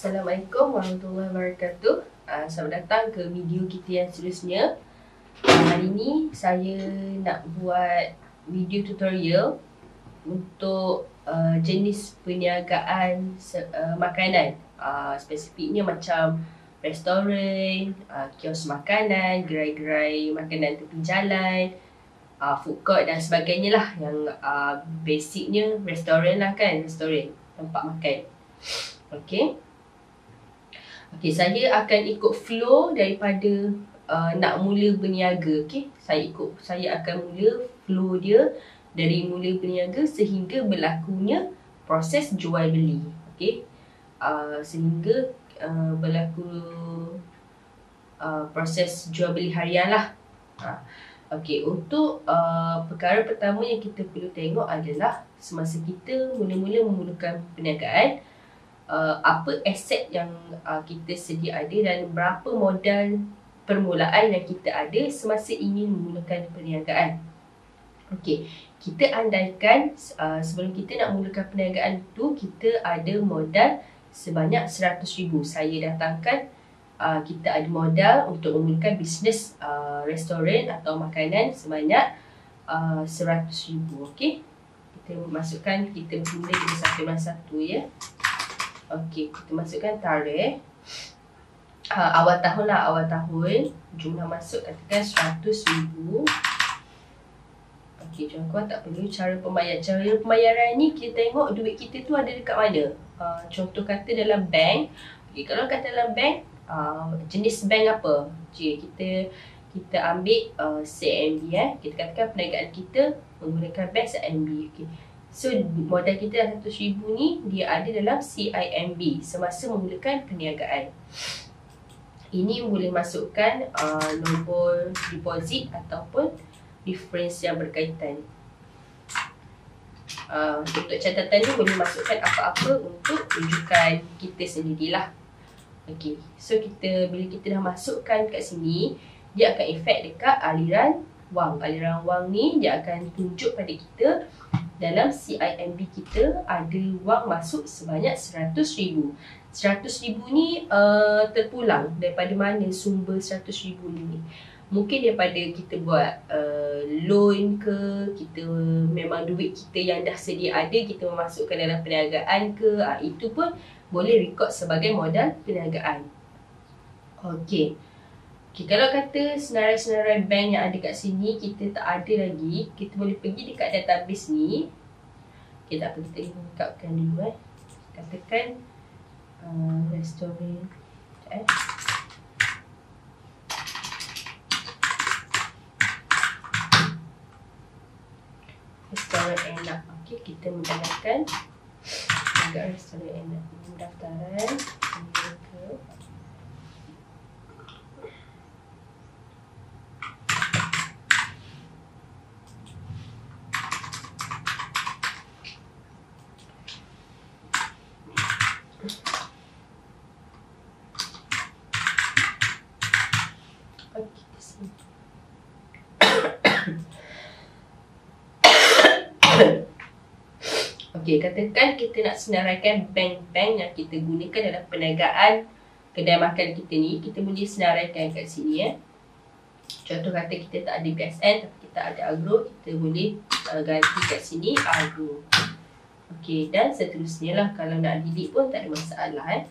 Assalamualaikum warahmatullahi wabarakatuh. Selamat datang ke video kita yang seterusnya. Hari ini saya nak buat video tutorial untuk jenis perniagaan makanan. Spesifiknya macam restoran, kios makanan, gerai-gerai makanan tepi jalan, food court dan sebagainya lah. Yang basicnya restoran lah kan, restoran, tempat makan. Okay, saya akan ikut flow daripada nak mula berniaga. Saya akan mula flow dia dari mula berniaga sehingga berlakunya proses jual beli. Sehingga berlaku proses jual beli harian lah. Untuk perkara pertama yang kita perlu tengok adalah semasa kita mula-mula memulakan perniagaan, apa aset yang kita sedia ada dan berapa modal permulaan yang kita ada semasa ingin memulakan perniagaan. Kita andaikan sebelum kita nak mulakan perniagaan tu, kita ada modal sebanyak RM100,000. Saya datangkan kita ada modal untuk memulakan bisnes restoran atau makanan sebanyak RM100,000. Kita masukkan, kita mula kita satu ya. Kita masukkan tarikh awal tahun lah, awal tahun. Jumlah masuk katakan RM100,000. Tuan-tuan tak perlu cara pembayaran. Cara pembayaran ni kita tengok duit kita tu ada dekat mana. Contoh kata dalam bank. Kalau kata dalam bank, jenis bank apa? Kita ambil CIMB. Kita katakan perniagaan kita menggunakan bank CIMB. So modal kita RM100,000 ni dia ada dalam CIMB semasa memulakan perniagaan. Ini boleh masukkan nombor deposit ataupun difference yang berkaitan. Untuk catatan ni boleh masukkan apa-apa untuk rujukan kita sendirilah. So bila kita dah masukkan kat sini, dia akan efek dekat aliran wang. Aliran wang ni dia akan tunjuk pada kita dalam CIMB kita ada wang masuk sebanyak RM100,000. RM100,000 ni terpulang daripada mana sumber RM100,000 ni. Mungkin daripada kita buat loan ke, kita memang duit kita yang dah sedia ada kita memasukkan dalam perniagaan ke, itu pun boleh record sebagai modal perniagaan. Kalau kata senarai-senarai bank yang ada kat sini kita tak ada lagi, kita boleh pergi dekat database ni. Tak apa, kita lengkapkan dulu Katakan restoran. Restoran enak. Kita mendapatkan agak restoran enak. Pendaftaran. Katakan kita nak senaraikan bank-bank yang kita gunakan dalam perniagaan kedai makan kita ni. Kita boleh senaraikan kat sini Contoh kata kita tak ada BSN tapi kita ada Agro, kita boleh ganti kat sini Agro. Dan seterusnya lah. Kalau nak delete pun tak ada masalah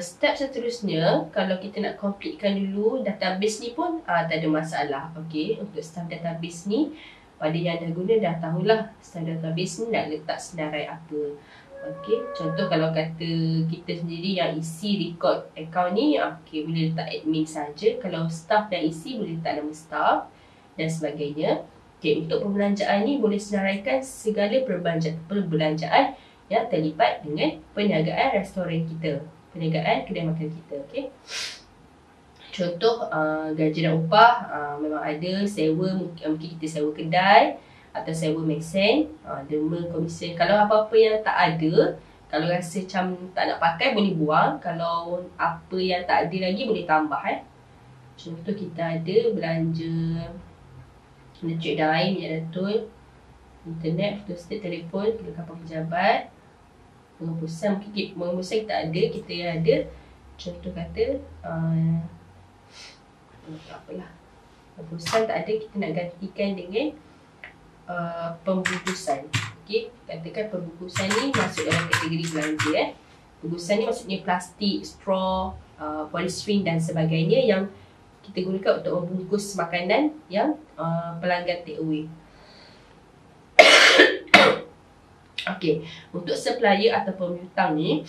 step seterusnya, kalau kita nak completekan dulu database ni pun tak ada masalah. Untuk staff database ni, pada yang dah guna dah tahulah staff database ni nak letak senarai apa. Contoh kalau kata kita sendiri yang isi record account ni, boleh letak admin saja. Kalau staff dah isi, boleh letak nama staff dan sebagainya. Untuk perbelanjaan ni boleh senaraikan segala perbelanjaan yang terlibat dengan perniagaan restoran kita, perniagaan kedai makan kita. Contoh gaji dan upah memang ada, sewa mungkin kita sewa kedai atau sewa mesin, derma, komisen. Kalau apa-apa yang tak ada, kalau rasa macam tak nak pakai boleh buang. Kalau apa yang tak ada lagi boleh tambah Contoh kita ada belanja cuit dan air, minyak dan tol, internet, photostat, telefon, kapal pejabat, Penghapusan mungkin penghapusan kita ada, kita ada contoh kata tak apalah, penghapusan tak ada, kita nak gantikan dengan pembungkusan. Okey, katakan pembungkusan ni masuk dalam kategori belanja. Pembungkusan ni maksudnya plastik, straw, polystyrene dan sebagainya yang kita gunakan untuk membungkus makanan yang pelanggan take away. Okey, untuk supplier atau pembutang ni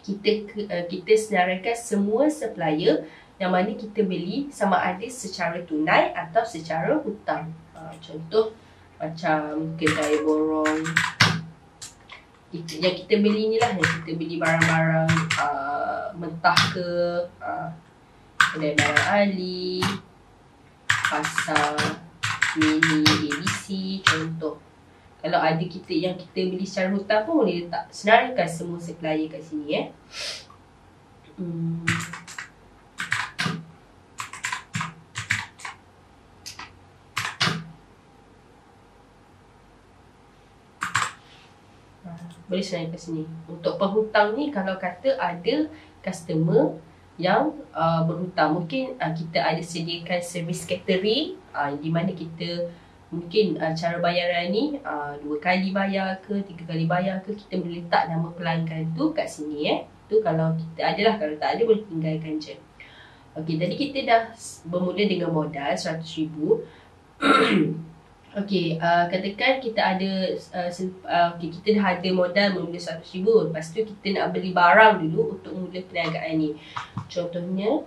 kita senaraikan semua supplier yang mana kita beli sama ada secara tunai atau secara hutang. Contoh macam kedai borong, yang kita beli ni lah, yang kita beli barang-barang mentah ke, kedai barang Ali, pasar mini ABC contoh. Kalau ada kita yang kita beli secara hutang pun boleh letak, senaraikan semua supplier kat sini boleh senaraikan sini. Untuk penghutang ni, kalau kata ada customer yang berhutang, mungkin kita ada sediakan servis catering di mana kita mungkin cara bayaran ni 2 kali bayar ke 3 kali bayar ke, kita boleh letak nama pelanggan tu kat sini tu kalau kita ada lah, kalau tak ada boleh tinggalkan je. Okey, tadi kita dah bermula dengan modal 100,000. Okey, katakan kita ada kita dah ada modal bermula 100,000. Lepas tu kita nak beli barang dulu untuk mula perniagaan ni. Contohnya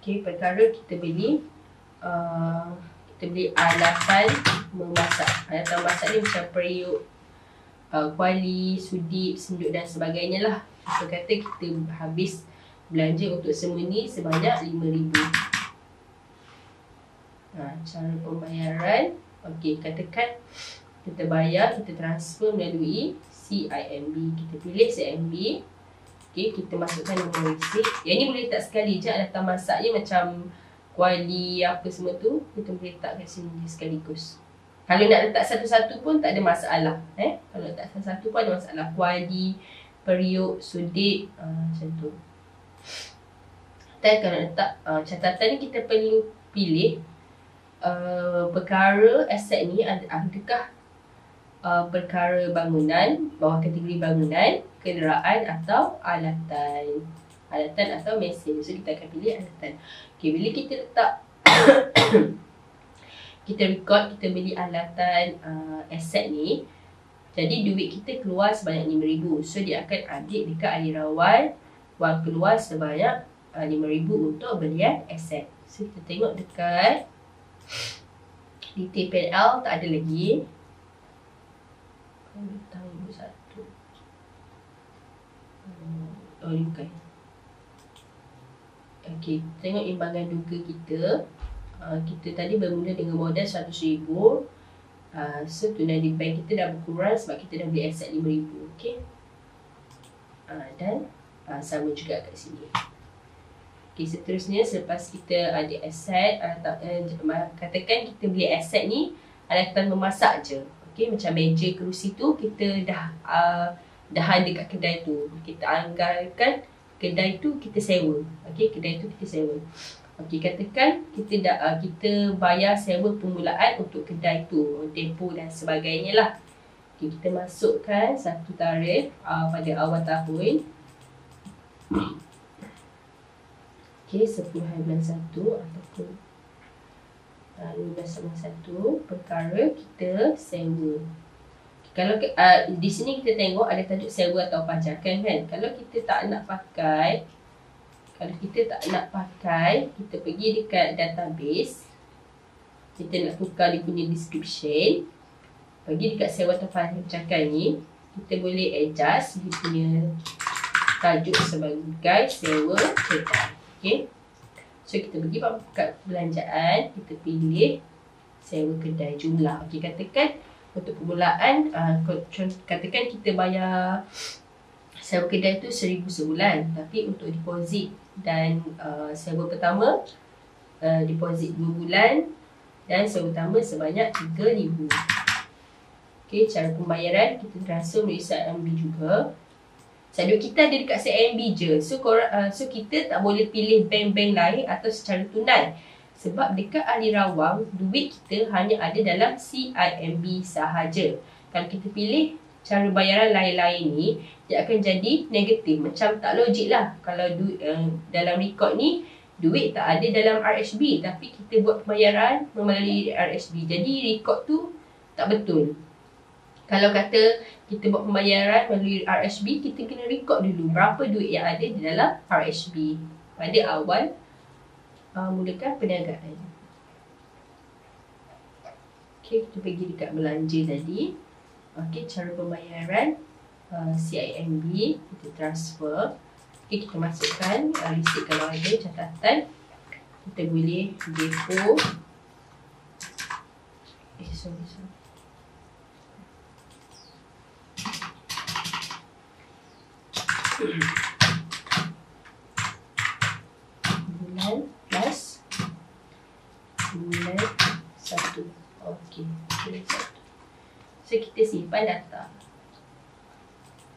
okey, perkara kita beli alatan memasak. Alatan memasak ni macam periuk, kuali, sudip, senduk dan sebagainya lah. Kita kata kita habis belanja untuk semua ni sebanyak 5,000. Cara pembayaran, okey, katakan kita bayar, kita transfer melalui CIMB. Kita pilih CIMB. Okey, kita masukkan nombor resit. Yang ni boleh letak sekali je, alatan masaknya macam kuali apa semua tu, kita boleh letak kat sini sekaligus. Kalau nak letak satu-satu pun tak ada masalah. Kalau letak satu-satu pun ada masalah. Kuali, periuk, sudip, macam tu. Dan kalau letak catatan ni, kita perlu pilih perkara aset ni adakah perkara bangunan, bawah kategori bangunan, kenderaan atau alatan atau mesin. So kita akan pilih alatan. Okay, bila kita letak kita record kita beli alatan aset ni, jadi duit kita keluar sebanyak 5,000. So dia akan ambil dekat aliran wang keluar sebanyak 5,000 untuk belian aset. So kita tengok dekat detail PL tak ada lagi. Tambah 1. Oh, ni bukan. Okey, tengok imbangan duga kita. Kita tadi bermula dengan modal 100,000. So tunai di bank kita dah berkurang sebab kita dah beli aset 5,000. Okey. Dan sama juga kat sini. Okey, seterusnya selepas kita ada aset, katakan kita beli aset ni alatan memasak je. Okey, macam meja, kerusi tu kita dah ada kat kedai tu. Kita anggarkan kedai tu kita sewa. Okey, kedai tu kita sewa. Okey, katakan kita bayar sewa permulaan untuk kedai tu, tempoh dan sebagainya lah. Okey, kita masukkan satu tarikh pada awal tahun. Okey, 10 hari bulan 1 ataupun 15/1 perkara kita sewa. Kalau di sini kita tengok ada tajuk sewa atau pajakan kan. Kalau kita tak nak pakai, kita pergi dekat database, kita nak tukar dia punya description, pergi dekat sewa atau pajakan ni, kita boleh adjust dia punya tajuk sebagai sewa kedai. Okay. So kita pergi kat belanjaan, kita pilih sewa kedai jumlah. Okey, katakan untuk permulaan, katakan kita bayar sewa kedai tu 1,000 sebulan. Tapi untuk deposit dan sewa pertama, deposit 2 bulan, dan sewa utama sebanyak RM3,000. Okay, cara pembayaran kita transfer melalui CIMB juga. Saldo kita ada dekat CIMB je. So kita tak boleh pilih bank-bank lain atau secara tunai. Sebab dekat Ali Rawang, duit kita hanya ada dalam CIMB sahaja. Kalau kita pilih cara bayaran lain-lain ni, dia akan jadi negatif. Macam tak logik lah. Kalau dalam rekod ni, duit tak ada dalam RHB. Tapi kita buat pembayaran melalui RHB. Jadi rekod tu tak betul. Kalau kata kita buat pembayaran melalui RHB, kita kena rekod dulu berapa duit yang ada di dalam RHB pada awal mulakan perniagaan. Okay, kita pergi dekat belanja tadi. Okay, cara pembayaran CIMB, kita transfer. Okay, kita masukkan resit kalau ada catatan. Kita boleh depo. Sorry. Bulan plus bulan 1. Okey, bulan 1. So kita simpan data.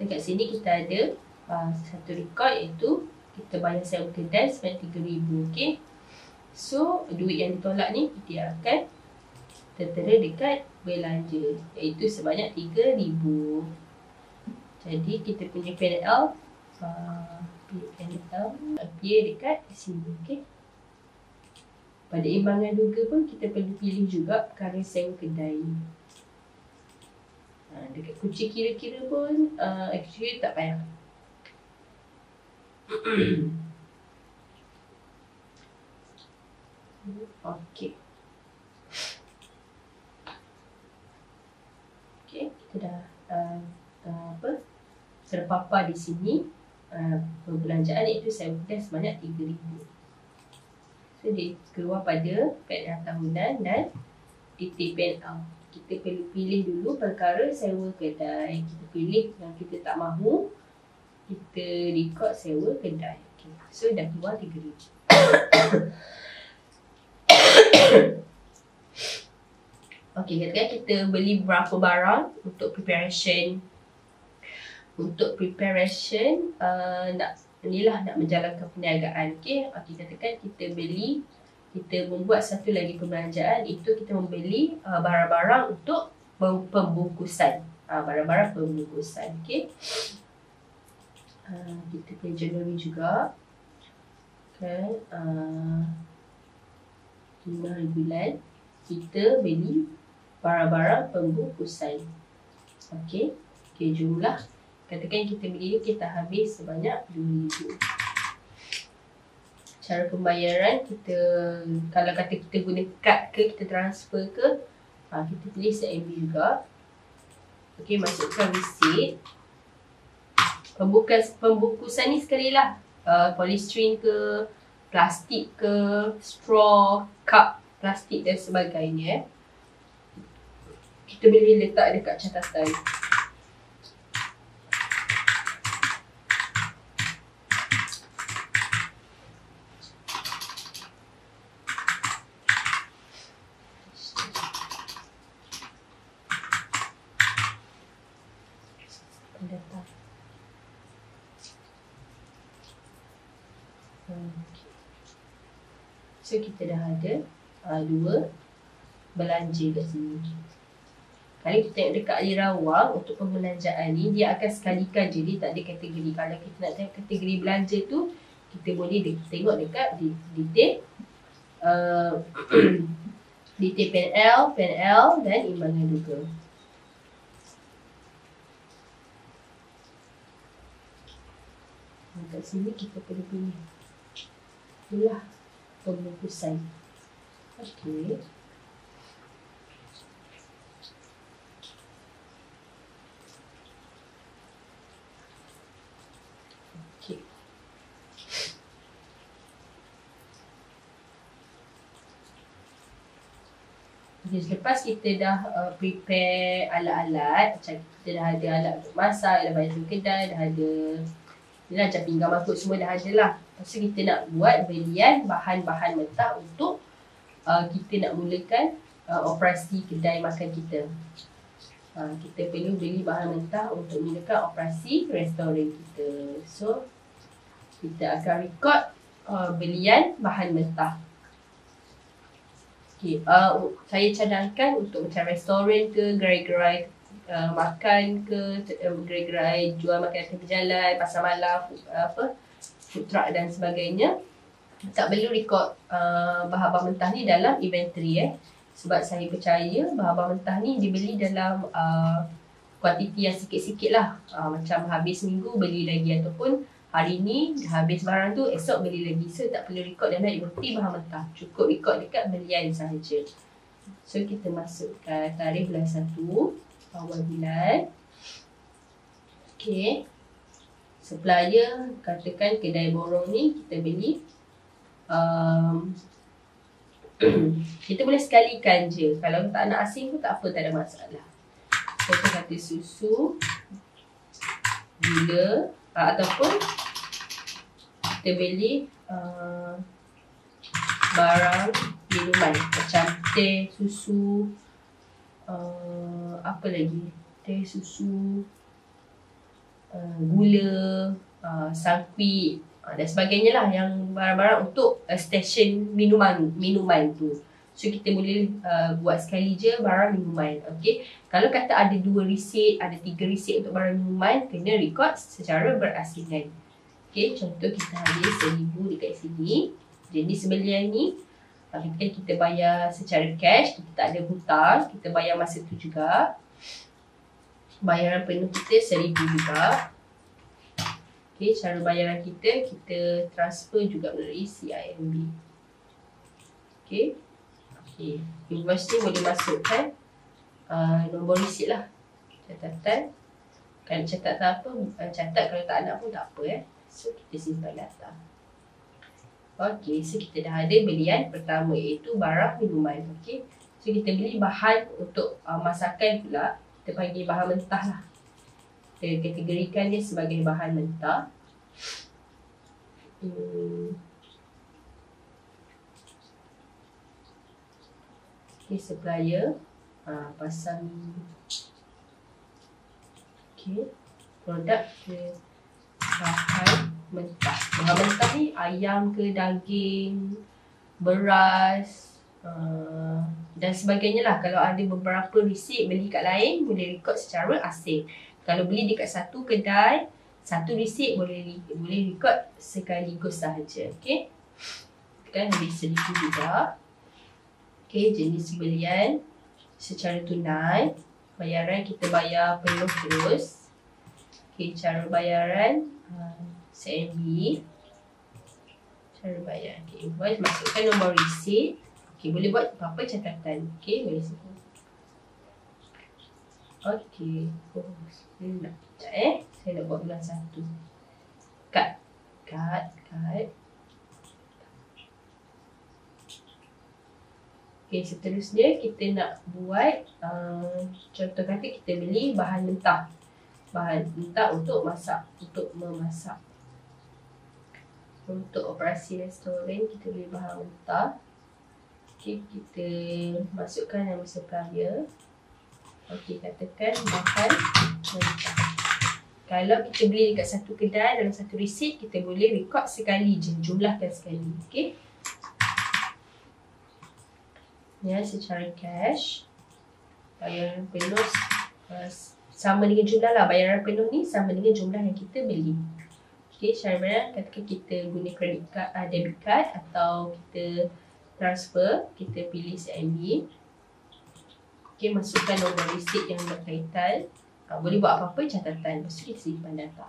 Dekat sini kita ada satu rekod, iaitu kita bayar sewa kedai sebanyak RM3,000. Okey. So duit yang ditolak ni dia akan tertera dekat belanja, iaitu sebanyak RM3,000. Jadi kita punya PNL appear dekat sini. Okay. Pada imbangan duga pun kita perlu pilih juga perkara sewa kedai. Dekat kunci kira-kira pun actually tak payah. Okay. Okay, kita dah terpapar di sini perbelanjaan, iaitu sewa kedai sebanyak RM3,000. So dia keluar pada PNL tahunan dan detail PNL. Kita perlu pilih dulu perkara sewa kedai. Kita pilih yang kita tak mahu, kita rekod sewa kedai. Okay. So dah keluar RM3,000. Okay, katakan kita beli berapa barang untuk preparation nak menjalankan perniagaan. Okay, katakan kita membuat satu lagi perbelanjaan, itu kita membeli barang-barang untuk pembungkusan. Barang-barang pembungkusan. Okay. Kita punya Januari juga. Okay. 5 bulan kita beli barang-barang pembungkusan. Okay. Okay, jumlah. Katakan kita beli, kita habis sebanyak RM2,000. Cara pembayaran kita, kalau kata kita guna kad ke, kita transfer ke, kita pilih CIMB juga. Okay, masukkan resit. Pembungkusan ni sekali lah, polystyrene ke, plastik ke, straw, cup plastik dan sebagainya. Kita boleh letak dekat catatan. So kita dah ada dua belanja kat sini. Kalau kita tengok dekat Ali Rawang, untuk pembelanjaan ni dia akan sekalikan je, dia tak ada kategori. Kalau kita nak tengok kategori belanja tu, kita boleh tengok dekat detail detail PNL dan imbangan duga. Kat sini kita perlu pilih itulah pembungkusan. Okey. Okey. Okay, selepas kita dah prepare alat-alat, macam kita dah ada alat untuk masak, dah bayar sewa kedai, dah ada macam pinggan mangkuk semua dah ada lah. Lepas tu kita nak buat belian bahan-bahan mentah untuk kita nak mulakan operasi kedai makan kita. Kita perlu beli bahan mentah untuk mulakan operasi restoran kita. So, kita akan record belian bahan mentah. Okay, saya cadangkan untuk macam restoran ke, gerai-gerai makan ke, gerai-gerai jual makanan tepi jalan, pasar malam, food truck dan sebagainya. Tak perlu record bahan-bahan mentah ni dalam inventory sebab saya percaya bahan-bahan mentah ni dibeli dalam kuantiti yang sikit-sikit lah. Macam habis minggu beli lagi, ataupun hari ni habis barang tu esok beli lagi. So tak perlu record dalam inventory bahan mentah, cukup record dekat belian sahaja. So kita masukkan tarikh bulan 1 awal bulan. Okay, supplier, katakan kedai borong ni kita beli kita boleh sekalikan je. Kalau tak nak asing pun tak apa, tak ada masalah. Kita kata susu, gula, ataupun kita beli barang minuman macam teh, susu, apa lagi, teh, susu, gula, sangkuit dan sebagainya lah, yang barang-barang untuk stesen minuman tu. So kita boleh buat sekali je barang minuman. Okay, kalau kata ada 2 resit, ada 3 resit untuk barang minuman, kena record secara berasingan. Okay, contoh kita ada 1000 dekat sini. Jenis belian ni kita bayar secara cash, kita tak ada hutang, kita bayar masa tu juga. Bayaran penuh kita 1000 juga. Okay, cara bayaran kita transfer juga melalui CIMB. Okay, invoice ni boleh masukkan nombor resit lah, catatan. Kalau catat tak apa, catat, kalau tak nak pun tak apa. So kita simpan data. Okay, so kita dah ada belian pertama, iaitu barang minuman. Okay, so kita beli bahan untuk masakan pula, kita panggil bahan mentah lah. Kita kategorikan dia sebagai bahan mentah. Okay, supplier, pasang. Okay, produk ke bahan mentah. Bahan mentah ni ayam ke, daging, beras, dan sebagainya lah. Kalau ada beberapa resit beli kat lain, boleh record secara asing. Kalau beli dekat satu kedai, satu resit boleh record sekaligus sahaja. Okay, kan habis 1000 juga. Okay, jenis belian secara tunai, bayaran kita bayar penuh terus. Okay, cara bayaran CIMB, cara bayar. Okay, invoice, masukkan nombor resit. Okay, boleh buat apa-apa catatan. Okay, boleh sebut. Okay, sekejap saya nak buat bulan 1. Cut. Okay, seterusnya kita nak buat contoh kata kita beli bahan mentah. Bahan mentah untuk masak, untuk memasak. Untuk operasi restoran kita beli bahan mentah. Okay, kita masukkan nama supplier. Okey, katakan bahan mentah. Kalau kita beli dekat satu kedai, dalam satu resit, kita boleh record sekali je, jumlahkan sekali. Okey. Ya, secara cash, bayaran penuh sama dengan jumlah lah. Bayaran penuh ni sama dengan jumlah yang kita beli. Okey, cara bayar, katakan kita guna credit card, debit card, atau kita transfer, kita pilih CIMB. Okay, masukkan nombor resit yang berkaitan. Boleh buat apa-apa catatan. Lepas tu kita simpan data.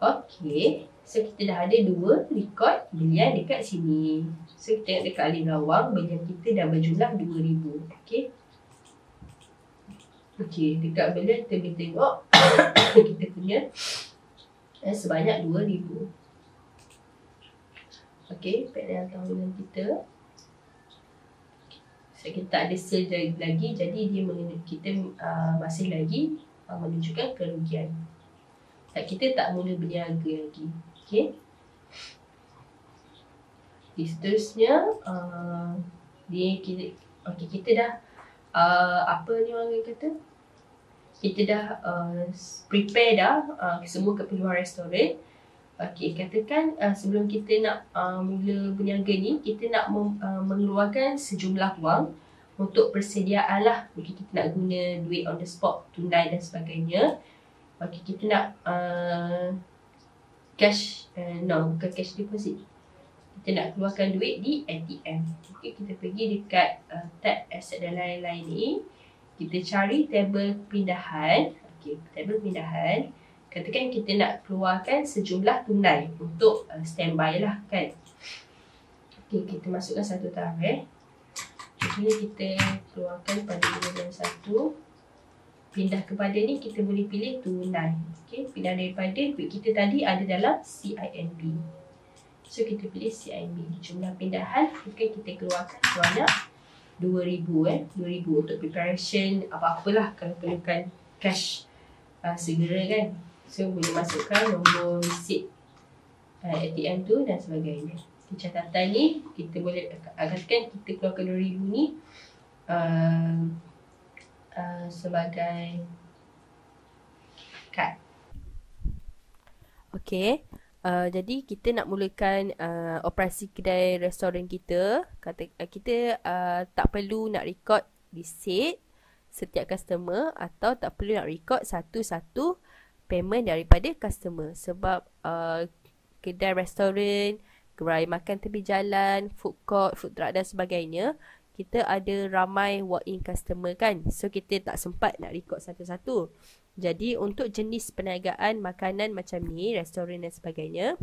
Okay, so kita dah ada 2 record belian dekat sini. So kita tengok dekat alih lawang, belian kita dah berjumlah 2000. Okay. Okay, dekat belian kita boleh tengok kita punya sebanyak 2000. Okay, PNL tahunan kita. Kita tak ada sale lagi, jadi dia kita masih lagi menunjukkan kerugian. Kita tak mula berniaga lagi. Okay. Seterusnya kita dah apa ni orang kata, kita dah prepare dah semua keperluan restoran. Okey, katakan sebelum kita nak mula berniaga ni, kita nak mengeluarkan sejumlah wang untuk persediaan lah. Mungkin kita nak guna duit on the spot, tunai dan sebagainya. Okey, kita nak cash, bukan cash deposit. Kita nak keluarkan duit di ATM. Okey, kita pergi dekat tab aset dan lain-lain ni. Kita cari tabel pindahan. Okey, tabel pindahan. Katakan kita nak keluarkan sejumlah tunai untuk standby lah kan. Okey, kita masukkan satu tarikh. Contohnya kita keluarkan pada bulan 1. Pindah kepada ni kita boleh pilih tunai. Okey, pindah daripada duit kita tadi ada dalam CIMB. So kita pilih CIMB. Jumlah pindahan kita keluarkan sebanyak 2,000 2,000 untuk preparation apa-apalah kalau perlukan cash segera kan. So boleh masukkan nombor receipt ATM tu dan sebagainya. Di catatan ni kita boleh katakan kita keluarkan 2,000 ni sebagai kad. Okey. Jadi kita nak mulakan operasi kedai restoran kita. Kita tak perlu nak record receipt setiap customer atau tak perlu nak record satu-satu payment daripada customer sebab kedai restoran, gerai makan tepi jalan, food court, food truck dan sebagainya, kita ada ramai walk-in customer kan. So kita tak sempat nak record satu-satu. Jadi untuk jenis perniagaan makanan macam ni, restoran dan sebagainya,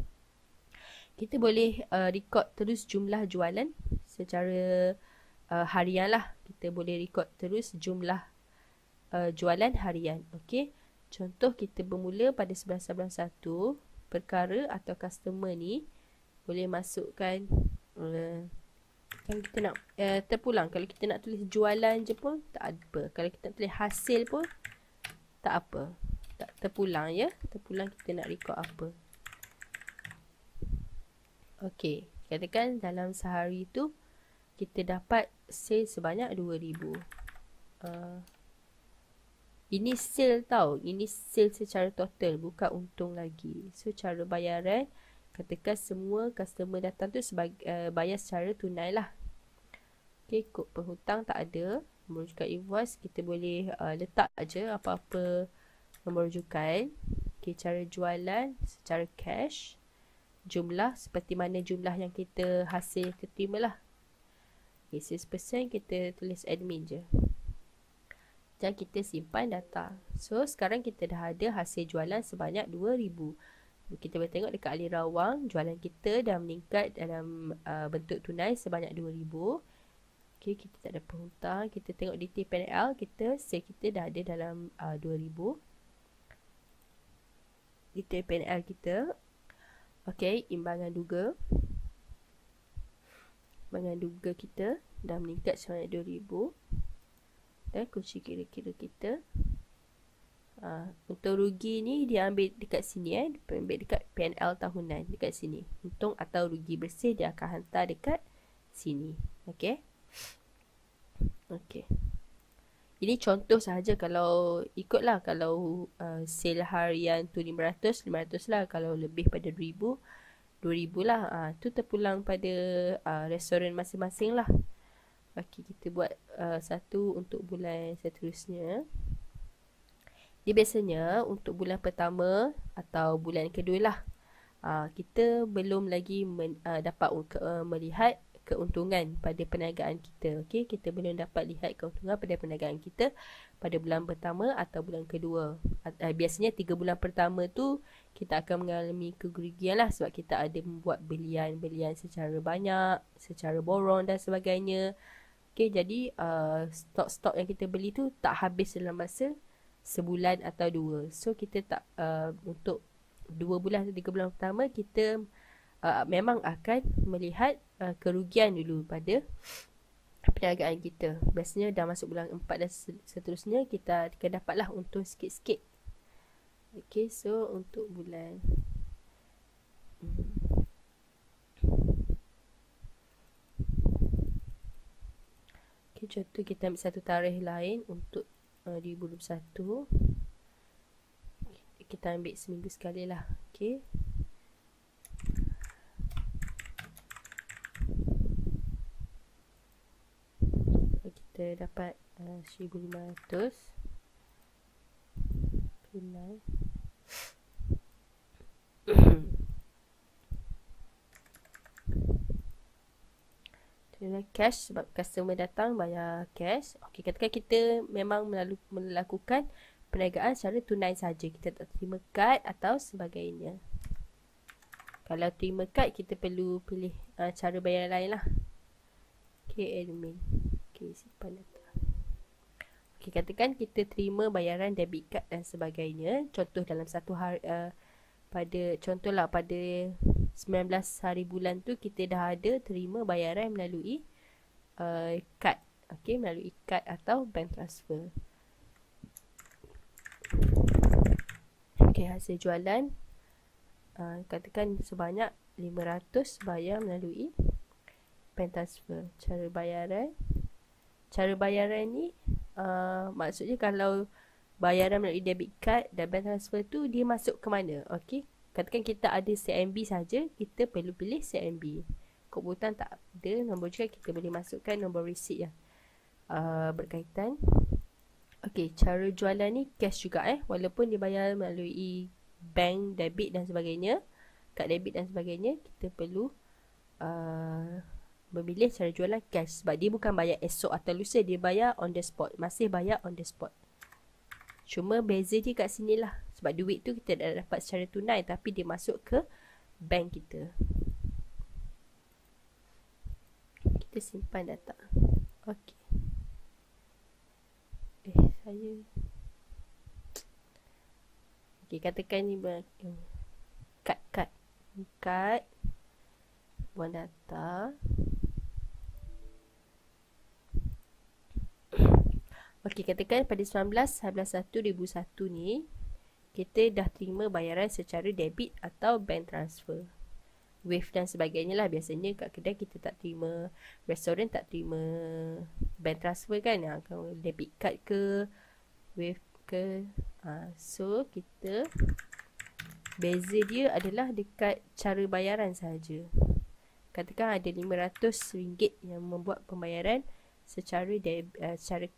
kita boleh record terus jumlah jualan secara harian lah. Kita boleh record terus jumlah jualan harian. Okey. Contoh kita bermula pada 11.11.1, perkara atau customer ni boleh masukkan kalau kita nak terpulang, kalau kita nak tulis jualan je pun tak apa. Kalau kita nak tulis hasil pun tak apa. Tak terpulang ya. Terpulang kita nak record apa. Okey, katakan dalam sehari tu kita dapat sale sebanyak 2,000. Ini sale tau. Ini sale secara total, bukan untung lagi. So cara bayaran, katakan semua customer datang tu bayar secara tunai lah. Okay, kod penghutang tak ada. Nombor rujukan invoice kita boleh letak aja apa-apa nombor rujukan. Okay, cara jualan secara cash. Jumlah seperti mana jumlah yang kita hasil terima lah. Okay, 6% kita tulis admin je. Dan kita simpan data. So sekarang kita dah ada hasil jualan sebanyak 2,000. Kita boleh tengok dekat alih rawang, jualan kita dah meningkat dalam bentuk tunai sebanyak 2,000. Okay, kita tak ada penghutang. Kita tengok detail PNL kita, sale kita dah ada dalam 2,000. Detail PNL kita. Okay, imbangan duga. Imbangan duga kita dah meningkat sebanyak 2,000. Dan kunci kira-kira kita. Untuk rugi ni dia ambil dekat sini dia ambil dekat PNL tahunan dekat sini. Untung atau rugi bersih dia akan hantar dekat sini. Okey. Okey. Ini contoh sahaja, kalau ikutlah, kalau sale harian tu 500 lah, kalau lebih pada 2,000 lah. Tu terpulang pada restoran masing-masing lah. Okey, kita buat satu untuk bulan seterusnya. Dia biasanya untuk bulan pertama atau bulan kedua lah, kita belum lagi dapat melihat keuntungan pada perniagaan kita. Okey, kita belum dapat lihat keuntungan pada perniagaan kita pada bulan pertama atau bulan kedua. Biasanya 3 bulan pertama tu kita akan mengalami kerugian lah sebab kita ada membuat belian secara banyak, secara borong dan sebagainya. Okey, jadi stok-stok yang kita beli tu tak habis dalam masa sebulan atau 2. So kita tak untuk 2 bulan atau 3 bulan pertama kita memang akan melihat kerugian dulu pada perniagaan kita. Biasanya dah masuk bulan 4 dan seterusnya kita akan dapatlah untung sikit-sikit. Okey, so untuk bulan Okay, contoh kita ambil satu tarikh lain untuk 2021. Kita ambil seminggu sekali lah. Okay. Kita dapat 1,500 tunai. Tunai cash sebab customer datang bayar cash. Okey, katakan kita memang melakukan perniagaan secara tunai saja. Kita tak terima kad atau sebagainya. Kalau terima kad, kita perlu pilih cara bayar lain lah. Okey, admin. Okey, simpan data. Okey, katakan kita terima bayaran debit card dan sebagainya. Contoh dalam satu hari, contohlah pada 19 hari bulan tu kita dah ada terima bayaran melalui kad. Okey, melalui kad atau bank transfer. Okey, hasil jualan katakan sebanyak 500 bayar melalui bank transfer. Cara bayaran ni maksudnya kalau bayaran melalui debit card dan bank transfer tu dia masuk ke mana? Okey, katakan kita ada CIMB saja, kita perlu pilih CIMB. Kebutuhan tak ada nombor juga, kita boleh masukkan nombor receipt yang berkaitan. Okey, cara jualan ni cash juga walaupun dibayar melalui bank, debit dan sebagainya, kad debit dan sebagainya, kita perlu memilih cara jualan cash sebab dia bukan bayar esok atau lusa, dia bayar on the spot, masih bayar on the spot. Cuma beza dia kat sini lah, sebab duit tu kita dah dapat secara tunai tapi dia masuk ke bank kita. Kita simpan data. Okey. Okey, katakan ni kad buang data. Okey, katakan pada 19/11/2001 ni kita dah terima bayaran secara debit atau bank transfer, Wave dan sebagainya lah. Biasanya kat kedai kita tak terima, restoran tak terima bank transfer kan, debit card ke Wave ke. So kita beza dia adalah dekat cara bayaran saja. Katakan ada RM500 yang membuat pembayaran secara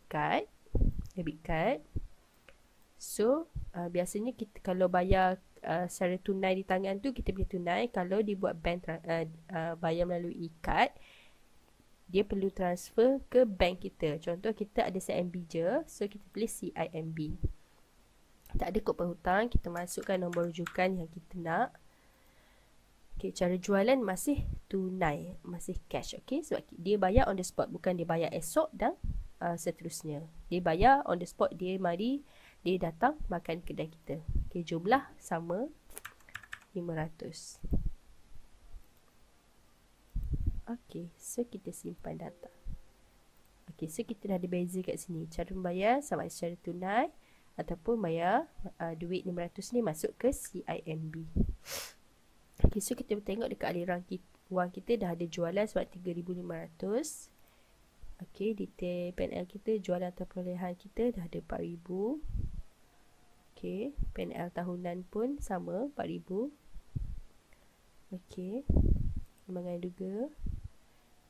kad, debit card. So biasanya kita kalau bayar secara tunai di tangan tu kita boleh tunai. Kalau dibuat bank bayar melalui kad, dia perlu transfer ke bank kita. Contoh kita ada CIMB je, so kita pilih CIMB. Tak ada kod penghutang, kita masukkan nombor rujukan yang kita nak. Okay, cara jualan masih tunai, masih cash. Okay, sebab dia bayar on the spot, bukan dia bayar esok dan seterusnya. Dia bayar on the spot, dia datang makan kedai kita. Okay, jumlah sama 500. Okay, so kita simpan data. Okay, so kita dah ada beza kat sini. Cara membayar sama ada secara tunai ataupun bayar duit 500 ni masuk ke CIMB. Okay, so kita tengok dekat aliran wang kita dah ada jualan sebab 3,500. Okay, detail PNL kita, jualan atau perolehan kita dah ada 4,000. Okay, PNL tahunan pun sama 4,000. Okay, kembangan duga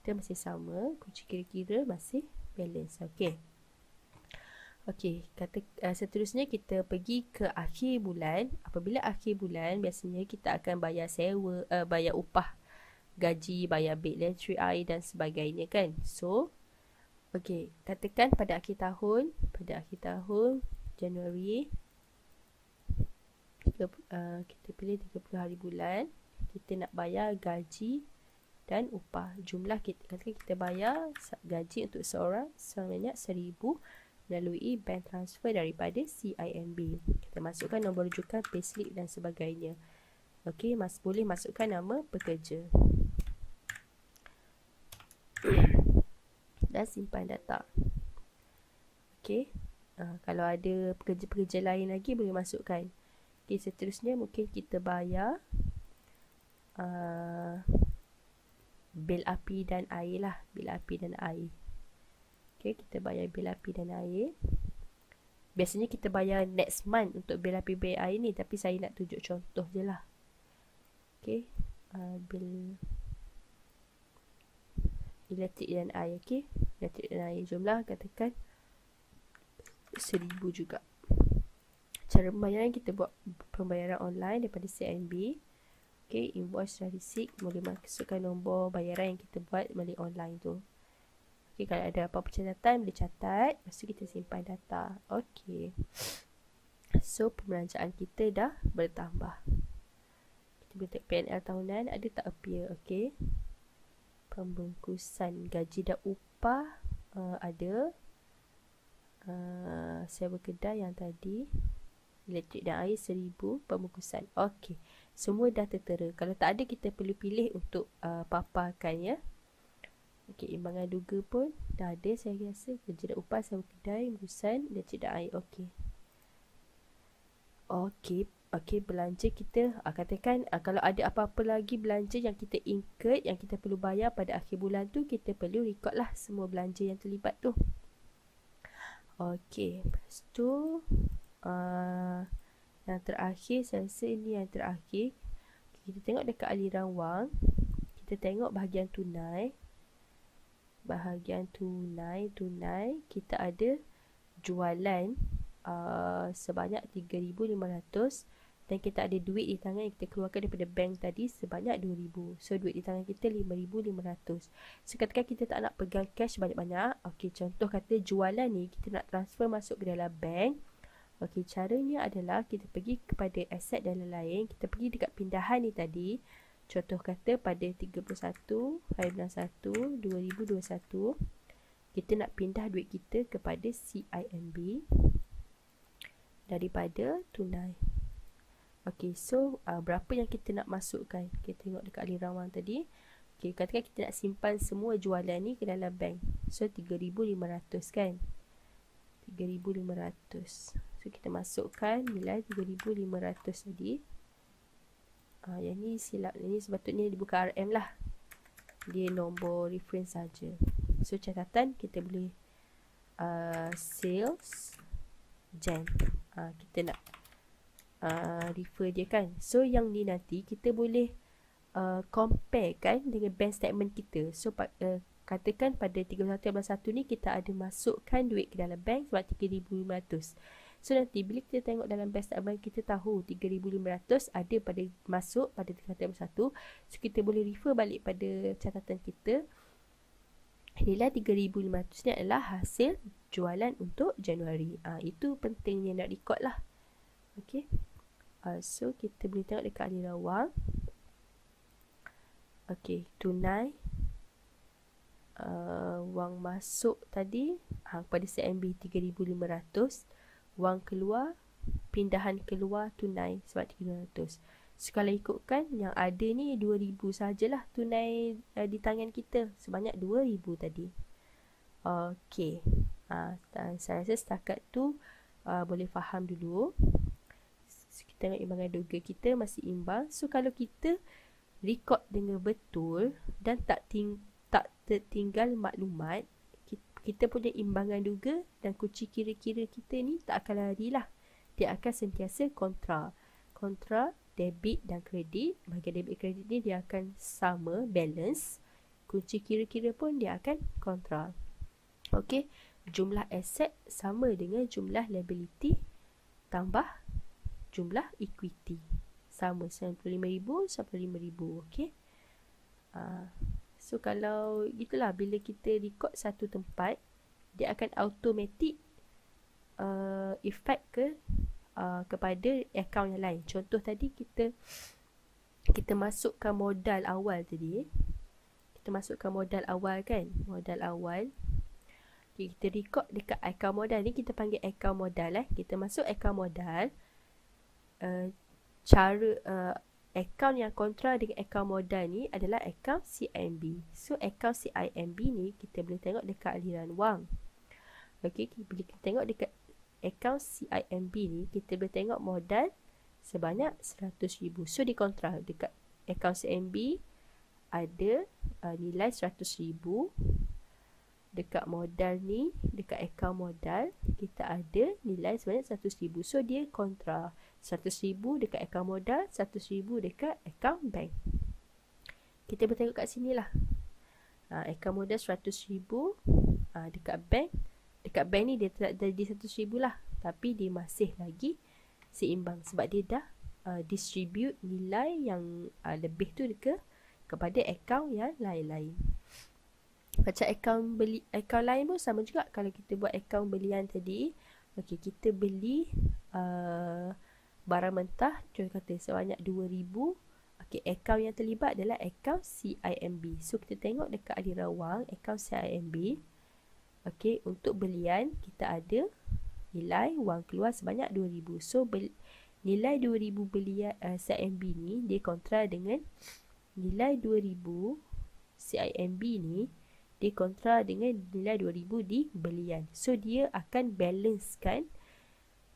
kita masih sama, kunci kira-kira masih balance. Okay. Okey, seterusnya kita pergi ke akhir bulan. Apabila akhir bulan, biasanya kita akan bayar sewa, bayar upah, gaji, bayar bil, elektrik, air dan sebagainya kan. So, okey, katakan pada akhir tahun Januari, kita pilih 30 hari bulan, kita nak bayar gaji dan upah. Jumlah katakan kita bayar gaji untuk seorang sebanyak 1,000 melalui bank transfer daripada CIMB. Kita masukkan nombor rujukan, payslip dan sebagainya. Okey, boleh masukkan nama pekerja. Dan simpan data. Okey, kalau ada pekerja-pekerja lain lagi boleh masukkan. Okey, seterusnya mungkin kita bayar bil api dan air lah. Bil api dan air. Okay, kita bayar bil api dan air. Biasanya kita bayar next month untuk bil api bil air ni, tapi saya nak tunjuk contoh je lah. Okay, bil elektrik dan air. Okay, elektrik dan air jumlah katakan 1,000 juga. Cara pembayaran, kita buat pembayaran online daripada CIMB. Okay, invoice dan receipt, boleh masukkan nombor bayaran yang kita buat melalui online tu. Okay, kalau ada apa-apa catatan boleh catat, lepas tu kita simpan data. Okay, so pembelanjaan kita dah bertambah. Kita boleh tengok PNL tahunan ada tak appear. Okay, pembungkusan gaji dan upah ada. Sewa kedai yang tadi, elektrik dan air 1,000, pembungkusan. Okey, semua dah tertera. Kalau tak ada, kita perlu pilih untuk paparkan ya. Okey, imbangan duga pun dah ada saya rasa. Gaji dan upah, sewa kedai, pembungkusan, elektrik dan air. Okey. Okey, belanja kita katakan kalau ada apa-apa lagi belanja yang kita incurred, yang kita perlu bayar pada akhir bulan tu, kita perlu record lah semua belanja yang terlibat tu. Okey, lepas tu yang terakhir, saya rasa ini yang terakhir. Kita tengok dekat aliran wang. Kita tengok bahagian tunai. Kita ada jualan sebanyak 3,500 dan kita ada duit di tangan yang kita keluarkan daripada bank tadi sebanyak 2,000. So duit di tangan kita 5,500. So katakan kita tak nak pegang cash banyak-banyak. Okey, contoh kata jualan ni kita nak transfer masuk ke dalam bank. Okey, caranya adalah kita pergi kepada aset dan lain-lain. Kita pergi dekat pindahan ni tadi. Contoh kata pada 31/1/2021 kita nak pindah duit kita kepada CIMB daripada tunai. Okey, so berapa yang kita nak masukkan? Kita tengok dekat aliran wang tadi. Okey, katakan kita nak simpan semua jualan ni ke dalam bank. So 3,500 kan? 3,500. So kita masukkan nilai 3,500 tadi. Yang ni silap. Ini sepatutnya dibuka RM lah. Dia nombor reference saja. So catatan kita boleh sales Jan. Kita nak refer dia kan. So yang ni nanti kita boleh compare kan dengan bank statement kita. So katakan pada 31/12/1 ni kita ada masukkan duit ke dalam bank sebab 3,500. So nanti bila kita tengok dalam bank statement, kita tahu 3,500 ada pada masuk pada 31/12/1. So kita boleh refer balik pada catatan kita. Nilai 3,500 ni adalah hasil jualan untuk Januari. Itu pentingnya nak record lah. Okay. So kita boleh tengok dekat aliran wang. Okay, tunai. Wang masuk tadi pada CIMB 3,500. Wang keluar, pindahan keluar tunai sebab 3,500. So kalau ikutkan yang ada ni 2,000 sajalah tunai di tangan kita. Sebanyak 2,000 tadi. Okey. Saya rasa setakat tu boleh faham dulu. Kita tengok imbangan duga kita masih imbang. So kalau kita record dengan betul dan tak tertinggal maklumat, kita punya imbangan duga dan kunci kira-kira kita ni tak akan lari lah. Dia akan sentiasa kontra debit dan kredit. Bahagian debit kredit ni dia akan sama, balance. Kunci kira-kira pun dia akan kontra. Okey, jumlah aset sama dengan jumlah liability tambah jumlah equity. Sama, 95,000 sampai 5,000. Okey. So kalau gitulah, bila kita record satu tempat, dia akan automatic effect kepada akaun yang lain. Contoh tadi kita masukkan modal awal tadi. Kita masukkan modal awal kan? Modal awal. Okay, kita record dekat akaun modal ni, kita panggil akaun modal. Kita masuk akaun modal. Akaun yang kontra dengan akaun modal ni adalah akaun CIMB. So akaun CIMB ni kita boleh tengok dekat aliran wang. Okey, bila kita tengok dekat akaun CIMB ni, kita boleh tengok modal sebanyak 100,000. So di kontra dekat akaun CIMB ada nilai 100,000. dekat modal ni, dekat akaun modal, kita ada nilai sebanyak 100,000. So dia kontra. 100,000 dekat akaun modal, 100,000 dekat akaun bank. Kita bertengok kat sini lah. Akaun modal 100,000, dekat bank. Dekat bank ni dia tak jadi 100,000 lah. Tapi dia masih lagi seimbang. Sebab dia dah distribute nilai yang lebih tu kepada akaun yang lain-lain. Macam akaun lain pun sama juga. Kalau kita buat akaun belian tadi, okey, kita beli barang mentah, contoh kata sebanyak 2,000. Okey, akaun yang terlibat adalah akaun CIMB. So kita tengok dekat aliran wang akaun CIMB. Okey, untuk belian kita ada nilai wang keluar sebanyak 2,000. So nilai 2,000 belian CIMB ni dia kontra dengan nilai 2,000 CIMB ni dia kontra dengan nilai 2,000 di belian. So dia akan balancekan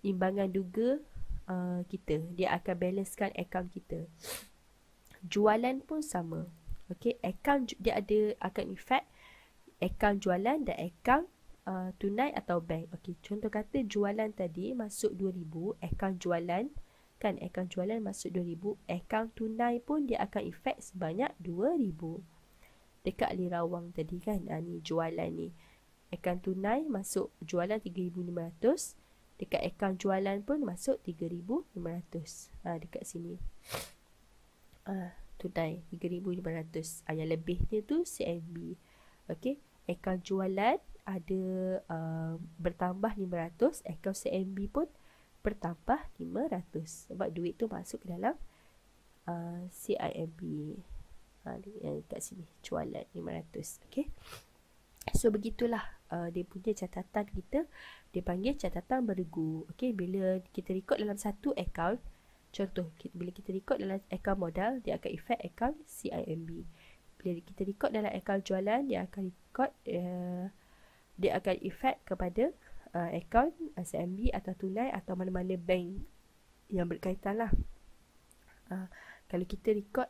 imbangan duga kita. Dia akan balancekan akaun kita. Jualan pun sama. Okey, akaun dia akan effect akaun jualan dan akaun tunai atau bank. Okey, contoh kata jualan tadi masuk 2,000, akaun jualan kan, akaun jualan masuk 2,000, akaun tunai pun dia akan effect sebanyak 2,000. Dekat aliran wang tadi kan, ni jualan ni. Akaun tunai masuk jualan 3,500, dekat akaun jualan pun masuk 3,500. Dekat sini. Tunai 3,500. Yang lebihnya tu CMB. Okey, akaun jualan ada bertambah 500, akaun CMB pun bertambah 500 sebab duit tu masuk ke dalam CIMB. Yang kat sini jualan 500. Okey, so begitulah dia punya catatan kita. Dia panggil catatan beregu. Okey, bila kita record dalam satu akaun, contoh bila kita record dalam akaun modal, dia akan effect akaun CIMB. Bila kita record dalam akaun jualan, dia akan record dia akan effect kepada akaun CIMB atau tunai atau mana-mana bank yang berkaitan lah. Kalau kita record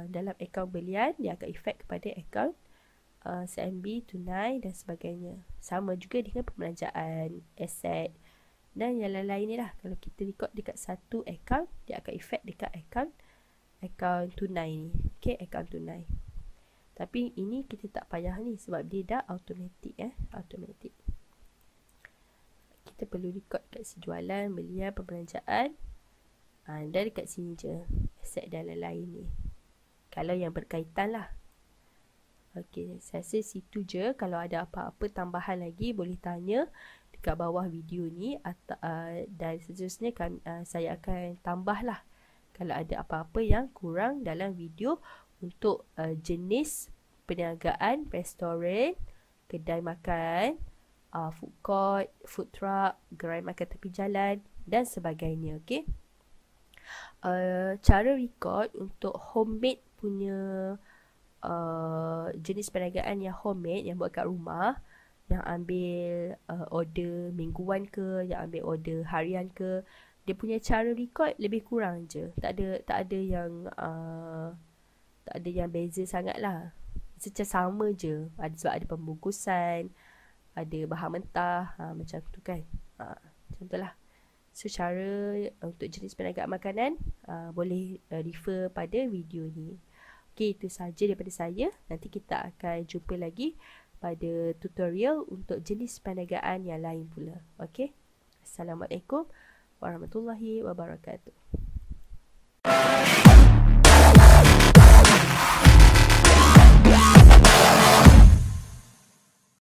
dalam akaun belian, dia akan effect kepada akaun CIMB, tunai dan sebagainya. Sama juga dengan pembelanjaan, aset dan yang lain-lain ni lah. Kalau kita record dekat satu akaun, dia akan effect dekat akaun tunai ni. Okay, akaun tunai. Tapi ini kita tak payah ni sebab dia dah automatic. Automatic. Kita perlu record kat si jualan, belian, pembelanjaan, dan dekat sini je aset dan lain-lain ni. Kalau yang berkaitan lah. Okey, saya rasa situ je. Kalau ada apa-apa tambahan lagi, boleh tanya dekat bawah video ni. Dan seterusnya saya akan tambah lah kalau ada apa-apa yang kurang dalam video untuk jenis perniagaan restoran, kedai makan, food court, food truck, gerai makan tepi jalan dan sebagainya. Okey. Cara record untuk homemade punya jenis perniagaan yang homemade, yang buat kat rumah, yang ambil order mingguan ke, yang ambil order harian ke, dia punya cara record lebih kurang je. Tak ada yang beza sangat lah. Macam sama je. Sebab ada pembungkusan, ada bahan mentah, macam tu kan. Macam tu lah. So cara untuk jenis perniagaan makanan boleh refer pada video ni. Okey, itu sahaja daripada saya. Nanti kita akan jumpa lagi pada tutorial untuk jenis perniagaan yang lain pula. Okey. Assalamualaikum warahmatullahi wabarakatuh.